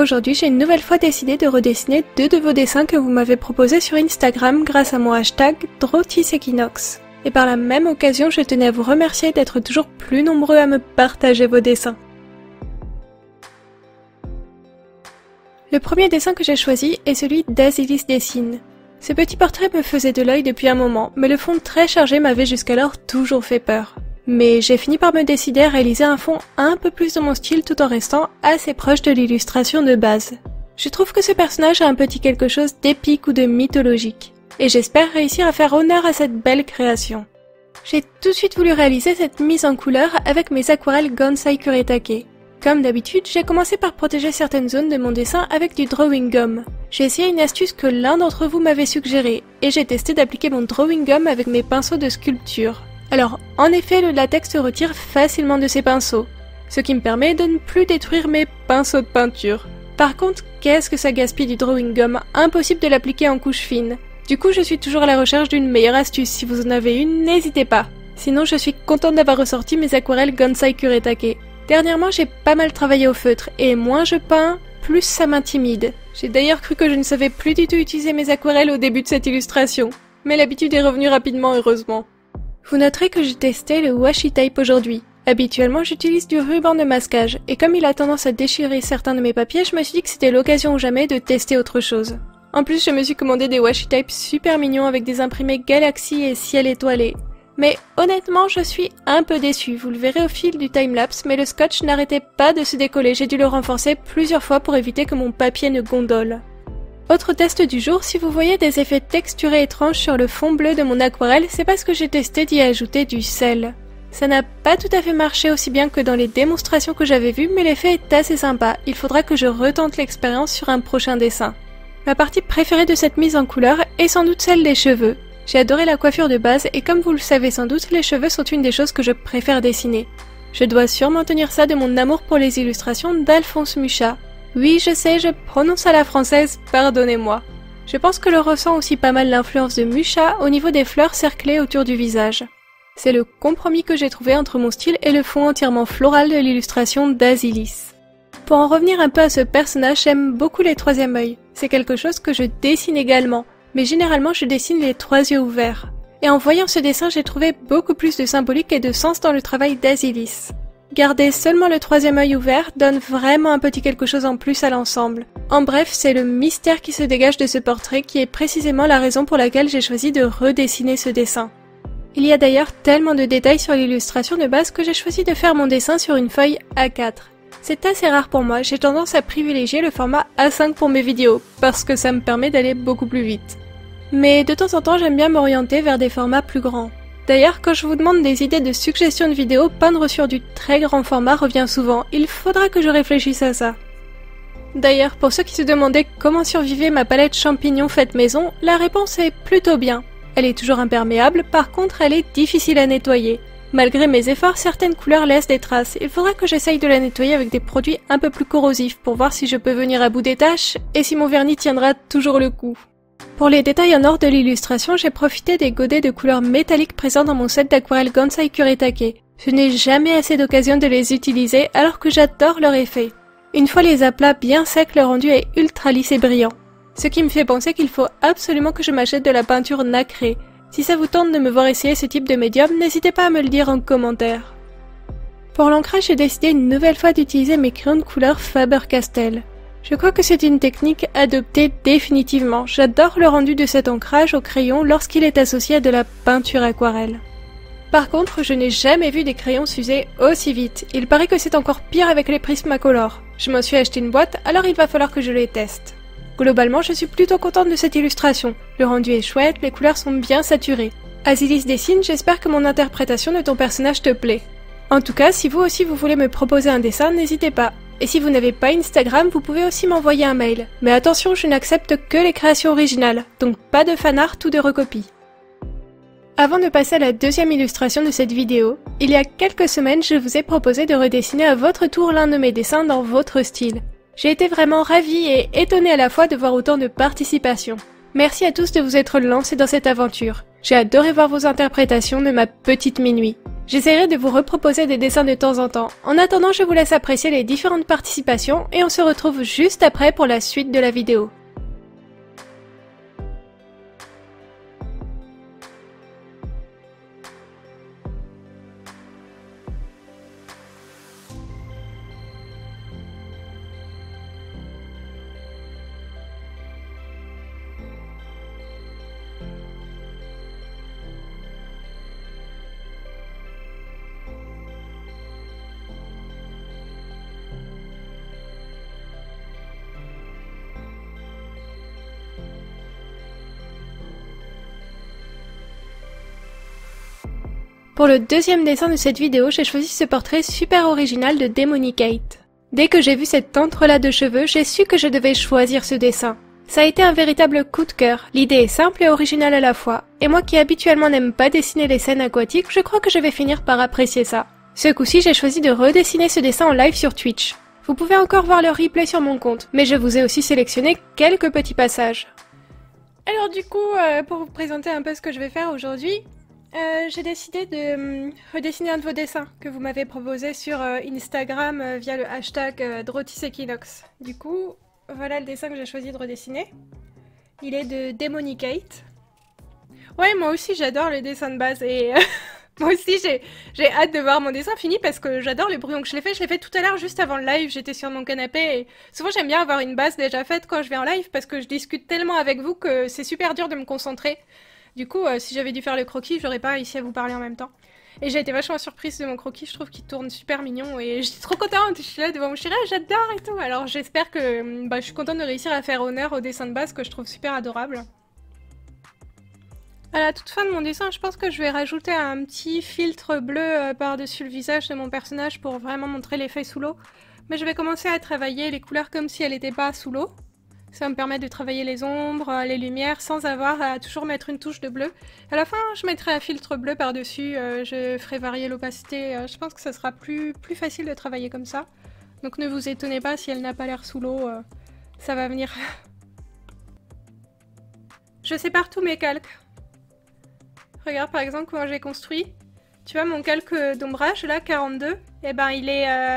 Aujourd'hui, j'ai une nouvelle fois décidé de redessiner deux de vos dessins que vous m'avez proposés sur Instagram grâce à mon hashtag DrawThisEquinox. Et par la même occasion, je tenais à vous remercier d'être toujours plus nombreux à me partager vos dessins. Le premier dessin que j'ai choisi est celui d'Azilis Dessine. Ce petit portrait me faisait de l'œil depuis un moment, mais le fond très chargé m'avait jusqu'alors toujours fait peur. Mais j'ai fini par me décider à réaliser un fond un peu plus de mon style tout en restant assez proche de l'illustration de base. Je trouve que ce personnage a un petit quelque chose d'épique ou de mythologique, et j'espère réussir à faire honneur à cette belle création. J'ai tout de suite voulu réaliser cette mise en couleur avec mes aquarelles Gansai Kuretake. Comme d'habitude, j'ai commencé par protéger certaines zones de mon dessin avec du drawing gum. J'ai essayé une astuce que l'un d'entre vous m'avait suggérée, et j'ai testé d'appliquer mon drawing gum avec mes pinceaux de sculpture. Alors, en effet, le latex se retire facilement de ces pinceaux, ce qui me permet de ne plus détruire mes pinceaux de peinture. Par contre, qu'est-ce que ça gaspille du drawing gum, impossible de l'appliquer en couche fine. Du coup, je suis toujours à la recherche d'une meilleure astuce, si vous en avez une, n'hésitez pas. Sinon, je suis contente d'avoir ressorti mes aquarelles Gansai Kuretake. Dernièrement, j'ai pas mal travaillé au feutre, et moins je peins, plus ça m'intimide. J'ai d'ailleurs cru que je ne savais plus du tout utiliser mes aquarelles au début de cette illustration, mais l'habitude est revenue rapidement, heureusement. Vous noterez que j'ai testé le washi tape aujourd'hui. Habituellement, j'utilise du ruban de masquage, et comme il a tendance à déchirer certains de mes papiers, je me suis dit que c'était l'occasion ou jamais de tester autre chose. En plus, je me suis commandé des washi tapes super mignons avec des imprimés galaxie et ciel étoilé. Mais honnêtement, je suis un peu déçue, vous le verrez au fil du timelapse, mais le scotch n'arrêtait pas de se décoller, j'ai dû le renforcer plusieurs fois pour éviter que mon papier ne gondole. Autre test du jour, si vous voyez des effets texturés étranges sur le fond bleu de mon aquarelle, c'est parce que j'ai testé d'y ajouter du sel. Ça n'a pas tout à fait marché aussi bien que dans les démonstrations que j'avais vues, mais l'effet est assez sympa, il faudra que je retente l'expérience sur un prochain dessin. Ma partie préférée de cette mise en couleur est sans doute celle des cheveux. J'ai adoré la coiffure de base et comme vous le savez sans doute, les cheveux sont une des choses que je préfère dessiner. Je dois sûrement tenir ça de mon amour pour les illustrations d'Alphonse Mucha. Oui, je sais, je prononce à la française, pardonnez-moi. Je pense que l'on ressent aussi pas mal l'influence de Mucha au niveau des fleurs cerclées autour du visage. C'est le compromis que j'ai trouvé entre mon style et le fond entièrement floral de l'illustration d'Azilis. Pour en revenir un peu à ce personnage, j'aime beaucoup les troisième œils. C'est quelque chose que je dessine également, mais généralement je dessine les trois yeux ouverts. Et en voyant ce dessin, j'ai trouvé beaucoup plus de symbolique et de sens dans le travail d'Azilis. Garder seulement le troisième œil ouvert donne vraiment un petit quelque chose en plus à l'ensemble. En bref, c'est le mystère qui se dégage de ce portrait qui est précisément la raison pour laquelle j'ai choisi de redessiner ce dessin. Il y a d'ailleurs tellement de détails sur l'illustration de base que j'ai choisi de faire mon dessin sur une feuille A4. C'est assez rare pour moi, j'ai tendance à privilégier le format A5 pour mes vidéos, parce que ça me permet d'aller beaucoup plus vite. Mais de temps en temps, j'aime bien m'orienter vers des formats plus grands. D'ailleurs, quand je vous demande des idées de suggestions de vidéos, peindre sur du très grand format revient souvent. Il faudra que je réfléchisse à ça. D'ailleurs, pour ceux qui se demandaient comment survivait ma palette champignons faite maison, la réponse est plutôt bien. Elle est toujours imperméable, par contre elle est difficile à nettoyer. Malgré mes efforts, certaines couleurs laissent des traces. Il faudra que j'essaye de la nettoyer avec des produits un peu plus corrosifs pour voir si je peux venir à bout des taches et si mon vernis tiendra toujours le coup. Pour les détails en or de l'illustration, j'ai profité des godets de couleurs métalliques présents dans mon set d'aquarelles Gansai Kuretake. Je n'ai jamais assez d'occasion de les utiliser alors que j'adore leur effet. Une fois les aplats bien secs, le rendu est ultra lisse et brillant. Ce qui me fait penser qu'il faut absolument que je m'achète de la peinture nacrée. Si ça vous tente de me voir essayer ce type de médium, n'hésitez pas à me le dire en commentaire. Pour l'ancrage, j'ai décidé une nouvelle fois d'utiliser mes crayons de couleur Faber-Castell. Je crois que c'est une technique adoptée définitivement. J'adore le rendu de cet ancrage au crayon lorsqu'il est associé à de la peinture aquarelle. Par contre, je n'ai jamais vu des crayons s'user aussi vite. Il paraît que c'est encore pire avec les Prismacolor. Je m'en suis acheté une boîte, alors il va falloir que je les teste. Globalement, je suis plutôt contente de cette illustration. Le rendu est chouette, les couleurs sont bien saturées. Azilis Dessine, j'espère que mon interprétation de ton personnage te plaît. En tout cas, si vous aussi vous voulez me proposer un dessin, n'hésitez pas. Et si vous n'avez pas Instagram, vous pouvez aussi m'envoyer un mail. Mais attention, je n'accepte que les créations originales, donc pas de fanart ou de recopies. Avant de passer à la deuxième illustration de cette vidéo, il y a quelques semaines, je vous ai proposé de redessiner à votre tour l'un de mes dessins dans votre style. J'ai été vraiment ravie et étonnée à la fois de voir autant de participation. Merci à tous de vous être lancés dans cette aventure. J'ai adoré voir vos interprétations de ma petite Minuit. J'essaierai de vous reproposer des dessins de temps en temps. En attendant, je vous laisse apprécier les différentes participations et on se retrouve juste après pour la suite de la vidéo. Pour le deuxième dessin de cette vidéo, j'ai choisi ce portrait super original de Demonicate. Dès que j'ai vu cet entrelac de cheveux, j'ai su que je devais choisir ce dessin. Ça a été un véritable coup de cœur, l'idée est simple et originale à la fois, et moi qui habituellement n'aime pas dessiner les scènes aquatiques, je crois que je vais finir par apprécier ça. Ce coup-ci, j'ai choisi de redessiner ce dessin en live sur Twitch. Vous pouvez encore voir le replay sur mon compte, mais je vous ai aussi sélectionné quelques petits passages. Alors du coup, pour vous présenter un peu ce que je vais faire aujourd'hui, j'ai décidé de redessiner un de vos dessins que vous m'avez proposé sur Instagram via le hashtag DrotisEquinox. Du coup, voilà le dessin que j'ai choisi de redessiner. Il est de Demonicate. Ouais, moi aussi j'adore le dessin de base et moi aussi j'ai hâte de voir mon dessin fini parce que j'adore le brouillon que je l'ai fait tout à l'heure juste avant le live, j'étais sur mon canapé et souvent j'aime bien avoir une base déjà faite quand je vais en live parce que je discute tellement avec vous que c'est super dur de me concentrer. Du coup, si j'avais dû faire le croquis, j'aurais pas réussi à vous parler en même temps. Et j'ai été vachement surprise de mon croquis, je trouve qu'il tourne super mignon et j'étais trop contente, je suis là devant mon chéri, j'adore et tout. Alors j'espère que je suis contente de réussir à faire honneur au dessin de base que je trouve super adorable. À la toute fin de mon dessin, je pense que je vais rajouter un petit filtre bleu par-dessus le visage de mon personnage pour vraiment montrer l'effet sous l'eau. Mais je vais commencer à travailler les couleurs comme si elles n'étaient pas sous l'eau. Ça va me permettre de travailler les ombres, les lumières, sans avoir à toujours mettre une touche de bleu. À la fin, je mettrai un filtre bleu par-dessus, je ferai varier l'opacité. Je pense que ça sera plus facile de travailler comme ça. Donc ne vous étonnez pas si elle n'a pas l'air sous l'eau, ça va venir. Je sépare tous mes calques. Regarde par exemple comment j'ai construit. Tu vois mon calque d'ombrage, là, 42, eh ben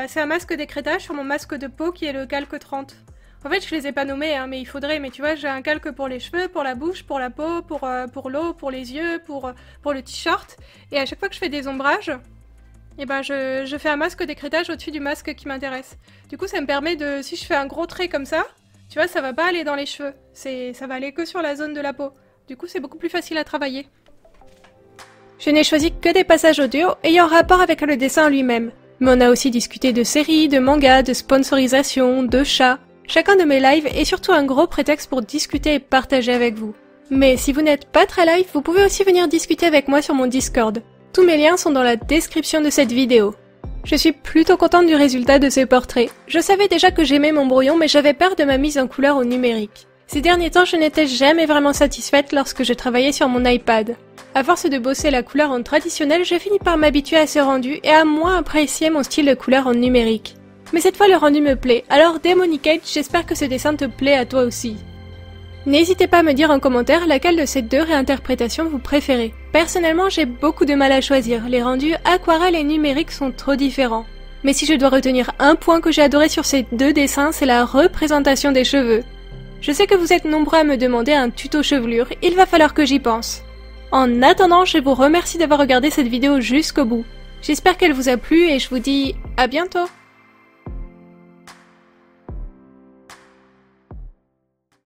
c'est un masque d'écrêtage sur mon masque de peau qui est le calque 30. En fait, je les ai pas nommés, hein, mais il faudrait. Mais tu vois, j'ai un calque pour les cheveux, pour la bouche, pour la peau, pour l'eau, pour les yeux, pour le t-shirt. Et à chaque fois que je fais des ombrages, eh ben, je fais un masque d'écrêtage au-dessus du masque qui m'intéresse. Du coup, ça me permet de... Si je fais un gros trait comme ça, tu vois, ça va pas aller dans les cheveux. Ça va aller que sur la zone de la peau. Du coup, c'est beaucoup plus facile à travailler. Je n'ai choisi que des passages audio ayant rapport avec le dessin lui-même. Mais on a aussi discuté de séries, de mangas, de sponsorisation, de chats... Chacun de mes lives est surtout un gros prétexte pour discuter et partager avec vous. Mais si vous n'êtes pas très live, vous pouvez aussi venir discuter avec moi sur mon Discord. Tous mes liens sont dans la description de cette vidéo. Je suis plutôt contente du résultat de ce portrait. Je savais déjà que j'aimais mon brouillon, mais j'avais peur de ma mise en couleur au numérique. Ces derniers temps, je n'étais jamais vraiment satisfaite lorsque je travaillais sur mon iPad. À force de bosser la couleur en traditionnel, j'ai fini par m'habituer à ce rendu et à moins apprécier mon style de couleur en numérique. Mais cette fois le rendu me plaît, alors Demonicate, j'espère que ce dessin te plaît à toi aussi. N'hésitez pas à me dire en commentaire laquelle de ces deux réinterprétations vous préférez. Personnellement, j'ai beaucoup de mal à choisir, les rendus aquarelle et numérique sont trop différents. Mais si je dois retenir un point que j'ai adoré sur ces deux dessins, c'est la représentation des cheveux. Je sais que vous êtes nombreux à me demander un tuto chevelure, il va falloir que j'y pense. En attendant, je vous remercie d'avoir regardé cette vidéo jusqu'au bout. J'espère qu'elle vous a plu et je vous dis à bientôt.